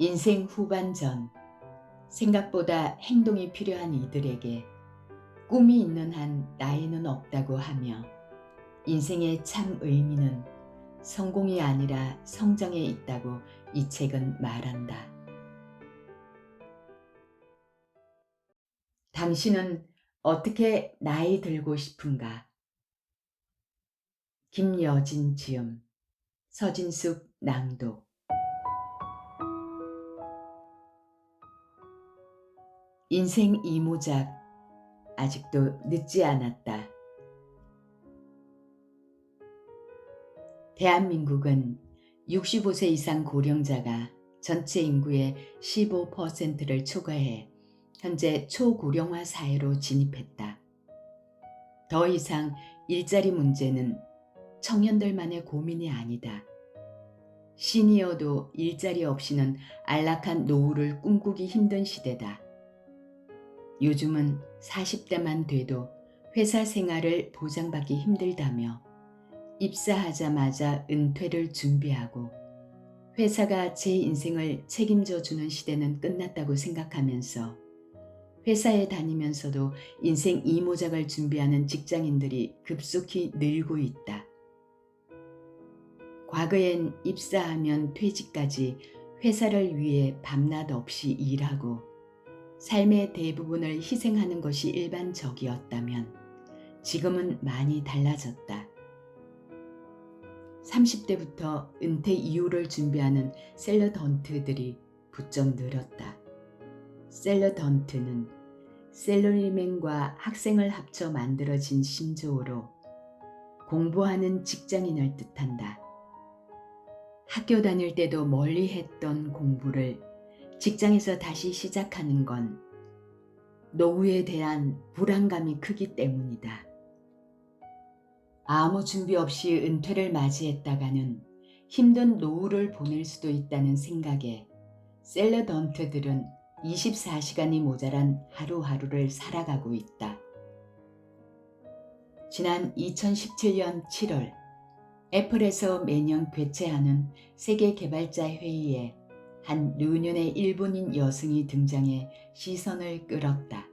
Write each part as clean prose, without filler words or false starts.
인생 후반전, 생각보다 행동이 필요한 이들에게 꿈이 있는 한 나이는 없다고 하며 인생의 참 의미는 성공이 아니라 성장에 있다고 이 책은 말한다. 당신은 어떻게 나이 들고 싶은가? 김여진 지음, 서진숙 낭독. 인생 이모작, 아직도 늦지 않았다. 대한민국은 65세 이상 고령자가 전체 인구의 15%를 초과해 현재 초고령화 사회로 진입했다. 더 이상 일자리 문제는 청년들만의 고민이 아니다. 시니어도 일자리 없이는 안락한 노후를 꿈꾸기 힘든 시대다. 요즘은 40대만 돼도 회사 생활을 보장받기 힘들다며 입사하자마자 은퇴를 준비하고 회사가 제 인생을 책임져 주는 시대는 끝났다고 생각하면서 회사에 다니면서도 인생 이모작을 준비하는 직장인들이 급속히 늘고 있다. 과거엔 입사하면 퇴직까지 회사를 위해 밤낮 없이 일하고 삶의 대부분을 희생하는 것이 일반적이었다면 지금은 많이 달라졌다. 30대부터 은퇴 이후를 준비하는 셀러던트들이 부쩍 늘었다. 셀러던트는 셀러리맨과 학생을 합쳐 만들어진 신조어로 공부하는 직장인을 뜻한다. 학교 다닐 때도 멀리 했던 공부를 직장에서 다시 시작하는 건 노후에 대한 불안감이 크기 때문이다. 아무 준비 없이 은퇴를 맞이했다가는 힘든 노후를 보낼 수도 있다는 생각에 셀러던트들은 24시간이 모자란 하루하루를 살아가고 있다. 지난 2017년 7월 애플에서 매년 개최하는 세계 개발자 회의에 한 노년의 일본인 여성이 등장해 시선을 끌었다.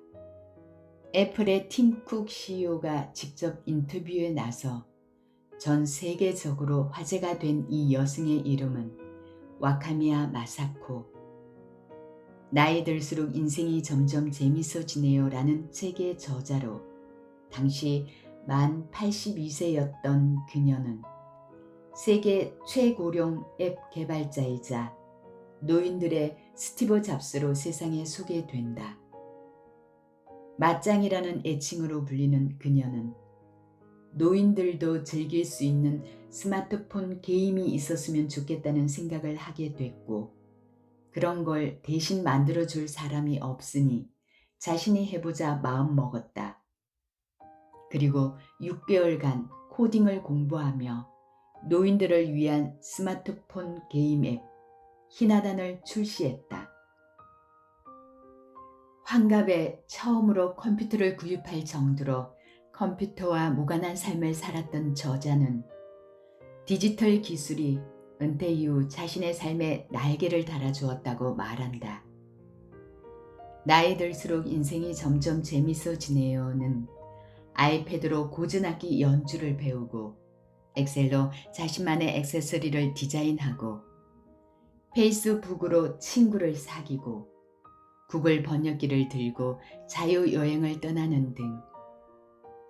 애플의 팀 쿡 CEO가 직접 인터뷰에 나서 전 세계적으로 화제가 된 이 여성의 이름은 와카미야 마사코. 나이 들수록 인생이 점점 재밌어지네요 라는 책의 저자로 당시 만 82세였던 그녀는 세계 최고령 앱 개발자이자 노인들의 스티브 잡스로 세상에 소개된다. 맞짱이라는 애칭으로 불리는 그녀는 노인들도 즐길 수 있는 스마트폰 게임이 있었으면 좋겠다는 생각을 하게 됐고 그런 걸 대신 만들어줄 사람이 없으니 자신이 해보자 마음먹었다. 그리고 6개월간 코딩을 공부하며 노인들을 위한 스마트폰 게임 앱 히나단을 출시했다. 환갑에 처음으로 컴퓨터를 구입할 정도로 컴퓨터와 무관한 삶을 살았던 저자는 디지털 기술이 은퇴 이후 자신의 삶에 날개를 달아주었다고 말한다. 나이 들수록 인생이 점점 재밌어지네요는 아이패드로 고전악기 연주를 배우고 엑셀로 자신만의 액세서리를 디자인하고 페이스북으로 친구를 사귀고 구글 번역기를 들고 자유여행을 떠나는 등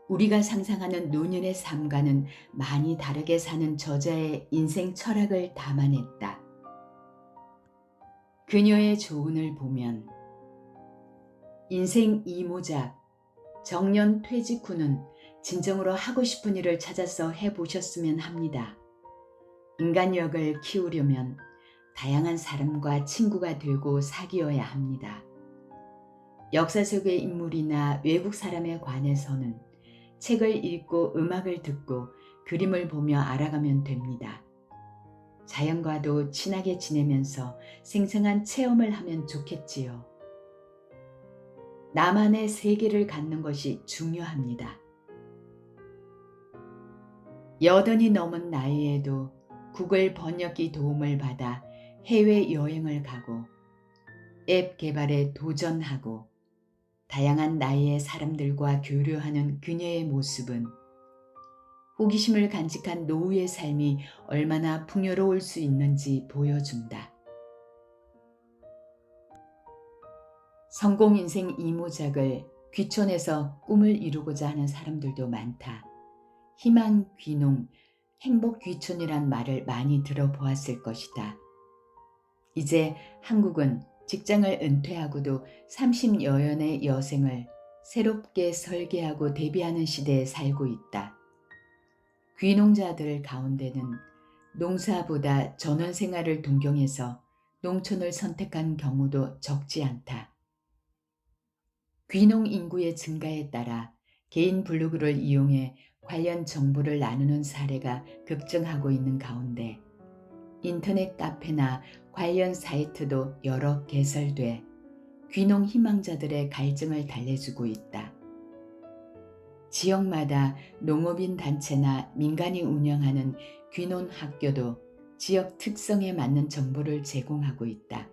우리가 상상하는 노년의 삶과는 많이 다르게 사는 저자의 인생 철학을 담아냈다. 그녀의 조언을 보면 인생 이모작, 정년 퇴직 후는 진정으로 하고 싶은 일을 찾아서 해보셨으면 합니다. 인간력을 키우려면 다양한 사람과 친구가 되고 사귀어야 합니다. 역사 속의 인물이나 외국 사람에 관해서는 책을 읽고 음악을 듣고 그림을 보며 알아가면 됩니다. 자연과도 친하게 지내면서 생생한 체험을 하면 좋겠지요. 나만의 세계를 갖는 것이 중요합니다. 80이 넘은 나이에도 구글 번역기 도움을 받아 해외여행을 가고 앱 개발에 도전하고 다양한 나이의 사람들과 교류하는 그녀의 모습은 호기심을 간직한 노후의 삶이 얼마나 풍요로울 수 있는지 보여준다. 성공 인생 이모작을 귀촌해서 꿈을 이루고자 하는 사람들도 많다. 희망 귀농, 행복 귀촌이란 말을 많이 들어보았을 것이다. 이제 한국은 직장을 은퇴하고도 30여연의 여생을 새롭게 설계하고 대비하는 시대에 살고 있다. 귀농자들 가운데는 농사보다 전원 생활을 동경해서 농촌을 선택한 경우도 적지 않다. 귀농 인구의 증가에 따라 개인 블로그를 이용해 관련 정보를 나누는 사례가 급증하고 있는 가운데 인터넷 카페나 관련 사이트도 여러 개설돼 귀농 희망자들의 갈증을 달래주고 있다. 지역마다 농업인 단체나 민간이 운영하는 귀농 학교도 지역 특성에 맞는 정보를 제공하고 있다.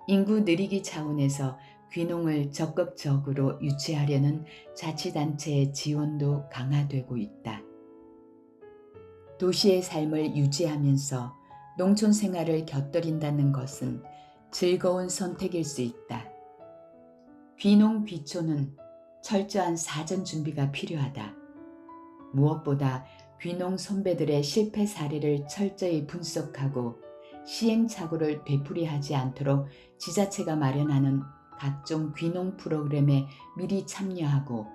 인구 늘리기 차원에서 귀농을 적극적으로 유치하려는 자치단체의 지원도 강화되고 있다. 도시의 삶을 유지하면서 농촌 생활을 곁들인다는 것은 즐거운 선택일 수 있다. 귀농 귀촌은 철저한 사전 준비가 필요하다. 무엇보다 귀농 선배들의 실패 사례를 철저히 분석하고 시행착오를 되풀이하지 않도록 지자체가 마련하는 각종 귀농 프로그램에 미리 참여하고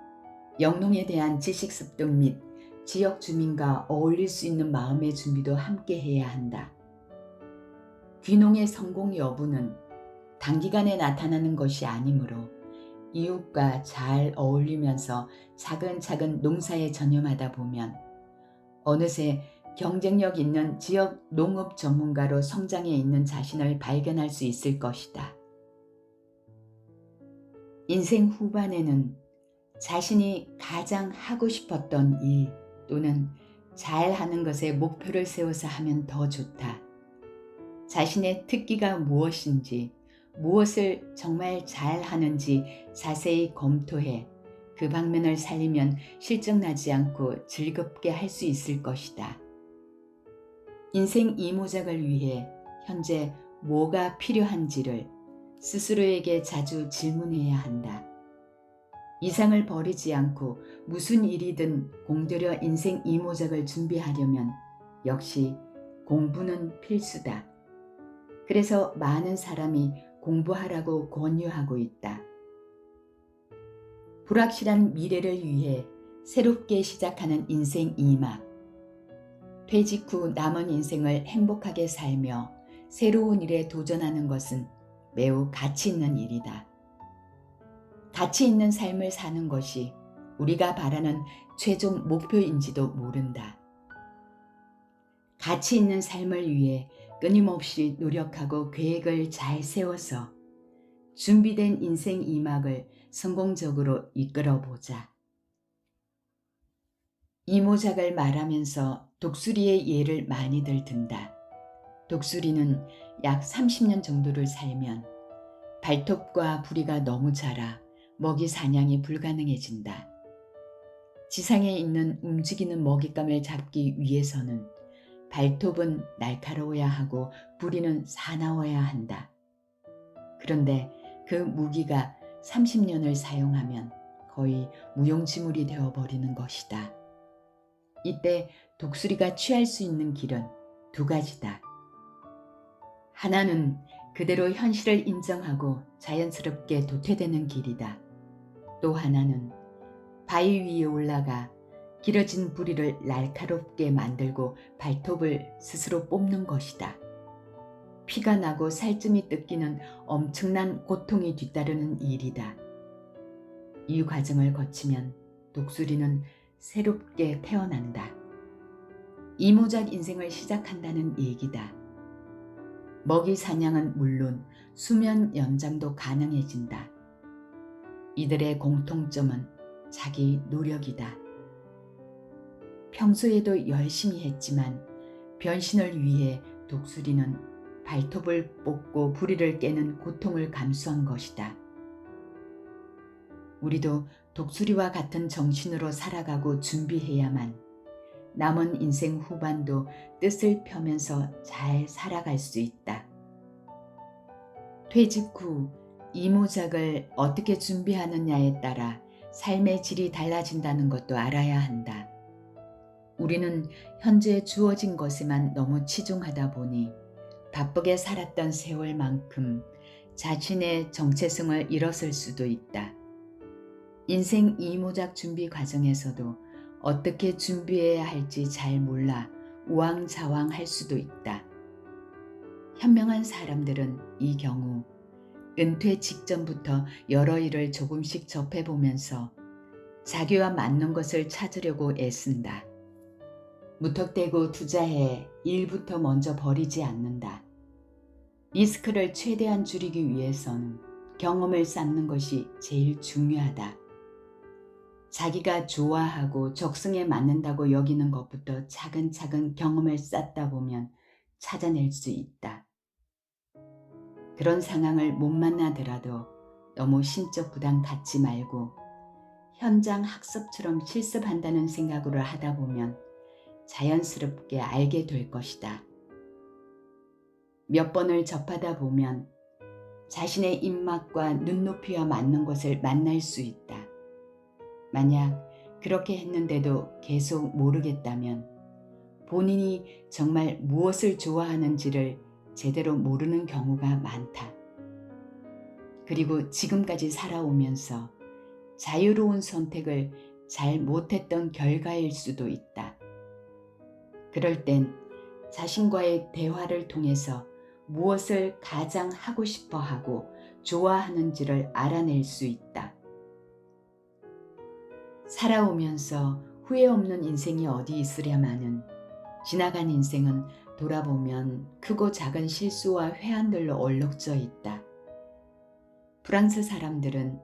영농에 대한 지식 습득 및 지역 주민과 어울릴 수 있는 마음의 준비도 함께 해야 한다. 귀농의 성공 여부는 단기간에 나타나는 것이 아니므로 이웃과 잘 어울리면서 차근차근 농사에 전념하다 보면 어느새 경쟁력 있는 지역 농업 전문가로 성장해 있는 자신을 발견할 수 있을 것이다. 인생 후반에는 자신이 가장 하고 싶었던 일 또는 잘하는 것에 목표를 세워서 하면 더 좋다. 자신의 특기가 무엇인지, 무엇을 정말 잘하는지 자세히 검토해 그 방면을 살리면 실증나지 않고 즐겁게 할 수 있을 것이다. 인생 이모작을 위해 현재 뭐가 필요한지를 스스로에게 자주 질문해야 한다. 이상을 버리지 않고 무슨 일이든 공들여 인생 이모작을 준비하려면 역시 공부는 필수다. 그래서 많은 사람이 공부하라고 권유하고 있다. 불확실한 미래를 위해 새롭게 시작하는 인생 2막. 퇴직 후 남은 인생을 행복하게 살며 새로운 일에 도전하는 것은 매우 가치 있는 일이다. 가치 있는 삶을 사는 것이 우리가 바라는 최종 목표인지도 모른다. 가치 있는 삶을 위해 끊임없이 노력하고 계획을 잘 세워서 준비된 인생 2막을 성공적으로 이끌어보자. 이모작을 말하면서 독수리의 예를 많이들 든다. 독수리는 약 30년 정도를 살면 발톱과 부리가 너무 자라 먹이 사냥이 불가능해진다. 지상에 있는 움직이는 먹잇감을 잡기 위해서는 발톱은 날카로워야 하고 부리는 사나워야 한다. 그런데 그 무기가 30년을 사용하면 거의 무용지물이 되어버리는 것이다. 이때 독수리가 취할 수 있는 길은 두 가지다. 하나는 그대로 현실을 인정하고 자연스럽게 도태되는 길이다. 또 하나는 바위 위에 올라가 길어진 부리를 날카롭게 만들고 발톱을 스스로 뽑는 것이다. 피가 나고 살점이 뜯기는 엄청난 고통이 뒤따르는 일이다. 이 과정을 거치면 독수리는 새롭게 태어난다. 이모작 인생을 시작한다는 얘기다. 먹이 사냥은 물론 수면 연장도 가능해진다. 이들의 공통점은 자기 노력이다. 평소에도 열심히 했지만 변신을 위해 독수리는 발톱을 뽑고 부리를 깨는 고통을 감수한 것이다. 우리도 독수리와 같은 정신으로 살아가고 준비해야만 남은 인생 후반도 뜻을 펴면서 잘 살아갈 수 있다. 퇴직 후 이모작을 어떻게 준비하느냐에 따라 삶의 질이 달라진다는 것도 알아야 한다. 우리는 현재 주어진 것에만 너무 치중하다 보니 바쁘게 살았던 세월만큼 자신의 정체성을 잃었을 수도 있다. 인생 이모작 준비 과정에서도 어떻게 준비해야 할지 잘 몰라 우왕좌왕할 수도 있다. 현명한 사람들은 이 경우 은퇴 직전부터 여러 일을 조금씩 접해보면서 자기와 맞는 것을 찾으려고 애쓴다. 무턱대고 투자해 일부터 먼저 버리지 않는다. 리스크를 최대한 줄이기 위해서는 경험을 쌓는 것이 제일 중요하다. 자기가 좋아하고 적성에 맞는다고 여기는 것부터 차근차근 경험을 쌓다 보면 찾아낼 수 있다. 그런 상황을 못 만나더라도 너무 신적 부담 갖지 말고 현장 학습처럼 실습한다는 생각으로 하다 보면 자연스럽게 알게 될 것이다. 몇 번을 접하다 보면 자신의 입맛과 눈높이와 맞는 것을 만날 수 있다. 만약 그렇게 했는데도 계속 모르겠다면 본인이 정말 무엇을 좋아하는지를 제대로 모르는 경우가 많다. 그리고 지금까지 살아오면서 자유로운 선택을 잘 못했던 결과일 수도 있다. 그럴 땐 자신과의 대화를 통해서 무엇을 가장 하고 싶어 하고 좋아하는지를 알아낼 수 있다. 살아오면서 후회 없는 인생이 어디 있으랴마는 지나간 인생은 돌아보면 크고 작은 실수와 회한들로 얼룩져 있다. 프랑스 사람들은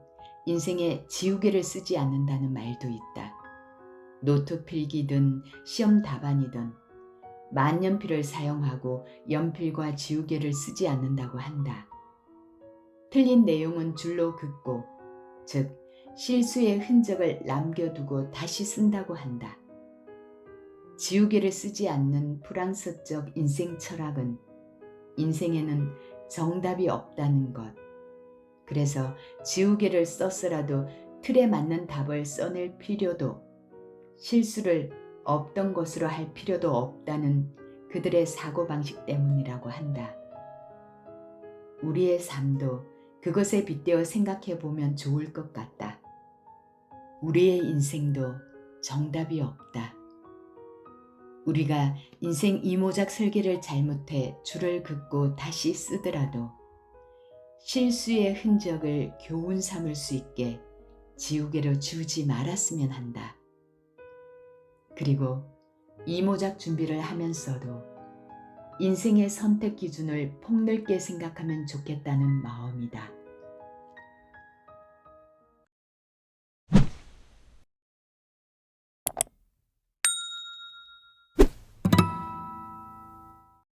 인생에 지우개를 쓰지 않는다는 말도 있다. 노트 필기든 시험 답안이든 만년필을 사용하고 연필과 지우개를 쓰지 않는다고 한다. 틀린 내용은 줄로 긋고, 즉 실수의 흔적을 남겨두고 다시 쓴다고 한다. 지우개를 쓰지 않는 프랑스적 인생 철학은 인생에는 정답이 없다는 것, 그래서 지우개를 썼으라도 틀에 맞는 답을 써낼 필요도, 실수를 없던 것으로 할 필요도 없다는 그들의 사고방식 때문이라고 한다. 우리의 삶도 그것에 빗대어 생각해 보면 좋을 것 같다. 우리의 인생도 정답이 없다. 우리가 인생 이모작 설계를 잘못해 줄을 긋고 다시 쓰더라도 실수의 흔적을 교훈 삼을 수 있게 지우개로 지우지 말았으면 한다. 그리고 이모작 준비를 하면서도 인생의 선택 기준을 폭넓게 생각하면 좋겠다는 마음이다.